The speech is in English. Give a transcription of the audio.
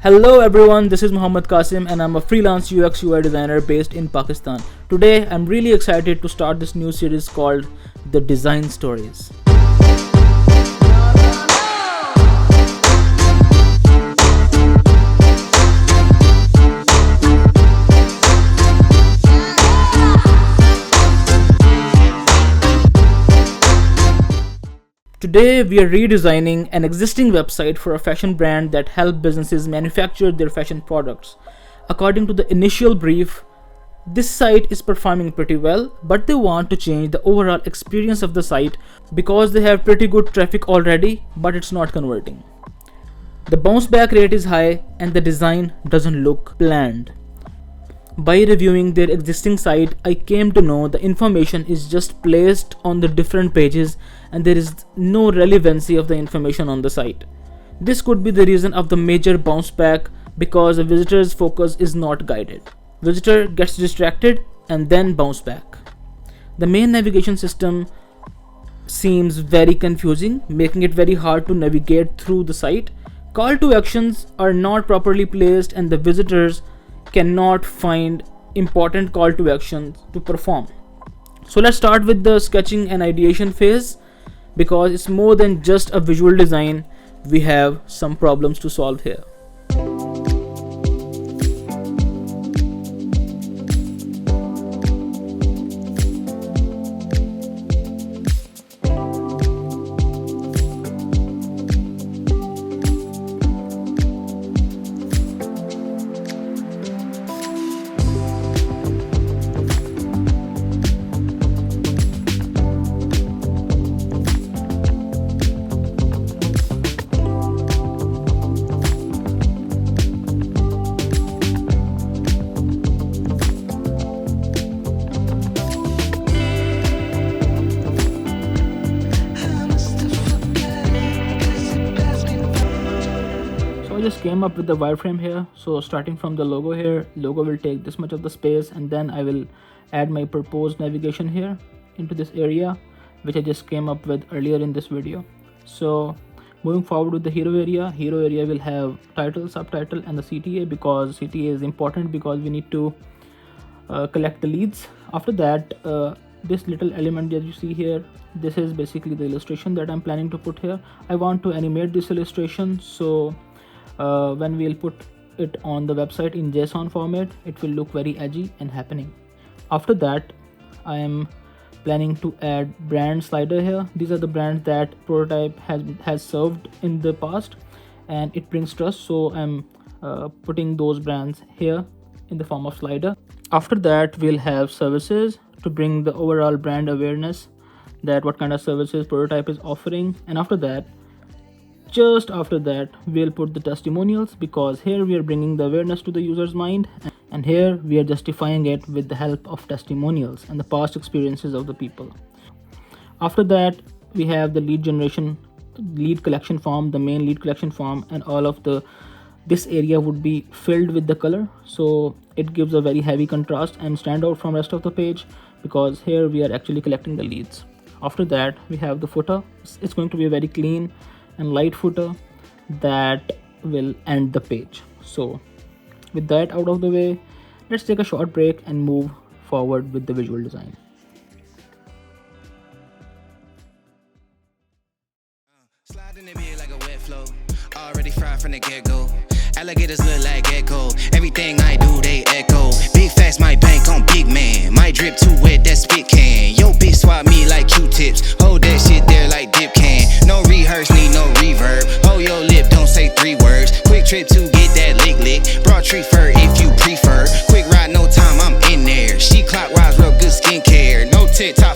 Hello everyone, this is Muhammad Qasim and I'm a freelance UX UI designer based in Pakistan. Today I'm really excited to start this new series called The Design Stories. Today we are redesigning an existing website for a fashion brand that helps businesses manufacture their fashion products. According to the initial brief, this site is performing pretty well, but they want to change the overall experience of the site because they have pretty good traffic already, but it's not converting. The bounce back rate is high and the design doesn't look planned. By reviewing their existing site, I came to know the information is just placed on the different pages and there is no relevancy of the information on the site. This could be the reason of the major bounce back because the visitor's focus is not guided. Visitor gets distracted and then bounce back. The main navigation system seems very confusing, making it very hard to navigate through the site. Call to actions are not properly placed and the visitors cannot find important call to actions to perform. So let's start with the sketching and ideation phase. Because it's more than just a visual design, we have some problems to solve here. I just came up with the wireframe here. So starting from the logo here, logo will take this much of the space and then I will add my proposed navigation here into this area, which I just came up with earlier in this video. So moving forward with the hero area will have title, subtitle and the CTA, because CTA is important because we need to collect the leads. After that, this little element that you see here, this is basically the illustration that I'm planning to put here. I want to animate this illustration, so when we'll put it on the website in JSON format, it will look very edgy and happening. After that, I am planning to add brand slider here. These are the brands that prototype has served in the past and it brings trust, so I'm putting those brands here in the form of slider. After that, we'll have services to bring the overall brand awareness that what kind of services prototype is offering. And after that, just after that, we'll put the testimonials, because here we are bringing the awareness to the user's mind and here we are justifying it with the help of testimonials and the past experiences of the people. After that, we have the lead collection form, the main lead collection form, and all of this area would be filled with the color, so it gives a very heavy contrast and stand out from rest of the page, because here we are actually collecting the leads. After that, we have the footer. It's going to be a very clean and light footer that will end the page. So with that out of the way, let's take a short break and move forward with the visual design. Slide in the bed like a wet flow, already fried from the get-go. Alligators look like echo, everything I do they echo. Big facts, my bank on big man, my drip too wet, that spit can. Yo bitch swap me like Q-tips, hold that shit there like dip can. No rehearse, need no reverb, hold your lip, don't say 3 words. Quick trip to get that lick, broad tree fur if you prefer. Quick ride, no time, I'm in there. She clockwise, real good skincare, no TikTok